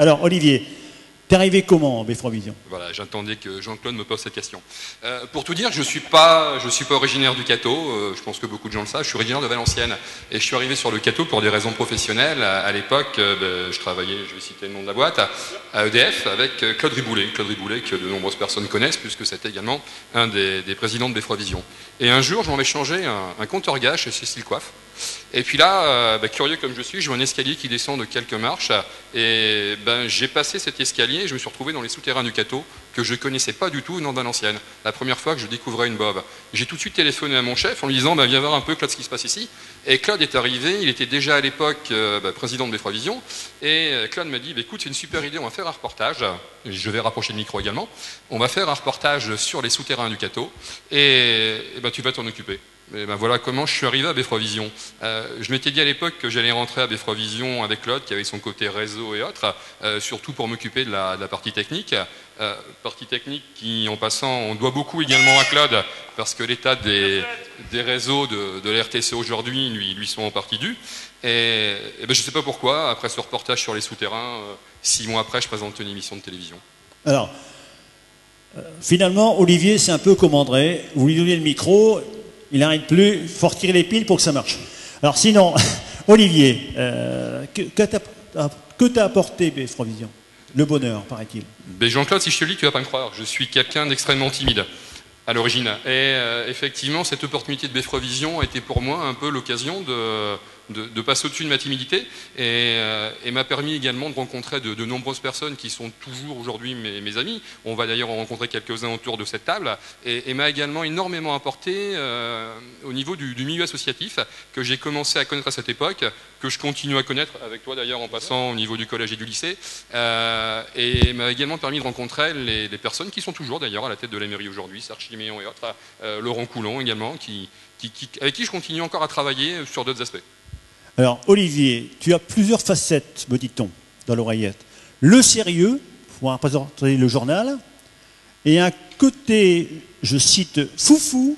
Alors, Olivier, t'es arrivé comment en Befrovision? Voilà, j'attendais que Jean-Claude me pose cette question. Pour tout dire, je suis pas originaire du Cateau, je pense que beaucoup de gens le savent, je suis originaire de Valenciennes. Et je suis arrivé sur le Cateau pour des raisons professionnelles. À l'époque, je travaillais, je vais citer le nom de la boîte, à EDF avec Claude Riboulet. Claude Riboulet, que de nombreuses personnes connaissent, puisque c'était également un des présidents de Befrovision. Et un jour, je m'en vais changer un compteur gaz chez Cécile Coiffe. Et puis là, curieux comme je suis, je vois un escalier qui descend de quelques marches et j'ai passé cet escalier et je me suis retrouvé dans les souterrains du Cateau que je ne connaissais pas du tout venant de Valenciennes. La première fois que je découvrais une BOV. J'ai tout de suite téléphoné à mon chef en lui disant viens voir un peu Claude ce qui se passe ici. Et Claude est arrivé, il était déjà à l'époque président de Befrovision et Claude m'a dit écoute c'est une super idée, on va faire un reportage, je vais rapprocher le micro également, on va faire un reportage sur les souterrains du Cateau et tu vas t'en occuper. Et voilà comment je suis arrivé à Befrovision. Je m'étais dit à l'époque que j'allais rentrer à Befrovision avec Claude, qui avait son côté réseau et autres, surtout pour m'occuper de la partie technique. Partie technique qui, en passant, on doit beaucoup également à Claude, parce que l'état des réseaux de l'RTC aujourd'hui lui sont en partie dus. Et je ne sais pas pourquoi, après ce reportage sur les souterrains, 6 mois après, je présente une émission de télévision. Alors, finalement, Olivier, c'est un peu comme André. Vous lui donnez le micro, il n'arrête plus, il faut retirer les piles pour que ça marche. Alors sinon, Olivier, que t'a apporté Befrovision? Le bonheur, paraît-il. Jean-Claude, si je te le dis, tu vas pas me croire. Je suis quelqu'un d'extrêmement timide à l'origine. Et effectivement, cette opportunité de Befrovision a été pour moi un peu l'occasion de passer au-dessus de ma timidité et m'a permis également de rencontrer de nombreuses personnes qui sont toujours aujourd'hui mes amis. On va d'ailleurs en rencontrer quelques-uns autour de cette table et m'a également énormément apporté au niveau du milieu associatif que j'ai commencé à connaître à cette époque, que je continue à connaître avec toi d'ailleurs en passant au niveau du collège et du lycée et m'a également permis de rencontrer les personnes qui sont toujours d'ailleurs à la tête de la mairie aujourd'hui, Serge Chiméon et autres, Laurent Coulon également, avec qui je continue encore à travailler sur d'autres aspects. Alors, Olivier, tu as plusieurs facettes, me dit-on, dans l'oreillette. Le sérieux, pour représenter le journal, et un côté, je cite, foufou,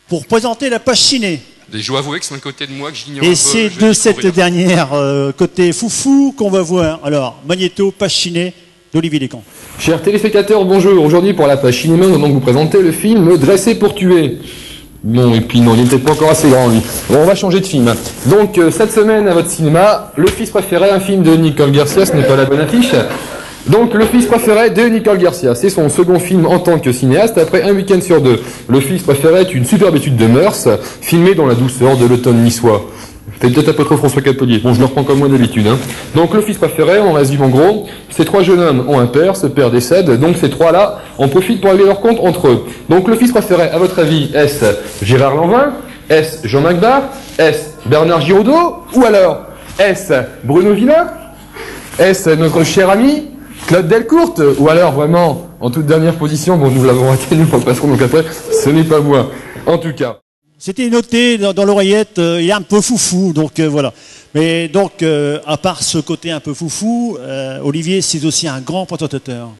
pour présenter la page ciné. Et je dois avouer que c'est un côté de moi que j'ignore un peu. Et c'est de cette dernière côté foufou qu'on va voir. Alors, Magnéto, page ciné, d'Olivier Descamps. Chers téléspectateurs, bonjour. Aujourd'hui, pour la page cinéma, nous allons donc vous présenter le film Dressé pour tuer. Non, et puis non, il n'est peut-être pas encore assez grand, lui. Bon, on va changer de film. Donc, cette semaine, à votre cinéma, Le Fils préféré, un film de Nicole Garcia, ce n'est pas la bonne affiche. Donc, Le Fils préféré de Nicole Garcia, c'est son second film en tant que cinéaste, après un week-end sur 2. Le Fils préféré est une superbe étude de mœurs, filmée dans la douceur de l'automne niçois. C'est peut-être un peu trop François Capelier. Bon, je le reprends comme moi d'habitude. Donc, le fils préféré, on résume en gros, ces 3 jeunes hommes ont un père, ce père décède, donc ces 3-là en profitent pour régler leur compte entre eux. Donc, le fils préféré, à votre avis, est-ce Gérard Lanvin? Est-ce Jean Macbar? Est-ce Bernard Giraudot? Ou alors, est-ce Bruno Villain? Est-ce notre cher ami Claude Delcourt? Ou alors, vraiment, en toute dernière position, bon, nous l'avons raté, nous le passerons donc après, ce n'est pas moi. En tout cas. C'était noté dans l'oreillette, il est un peu foufou, donc voilà. Mais donc, à part ce côté un peu foufou, Olivier, c'est aussi un grand présentateur.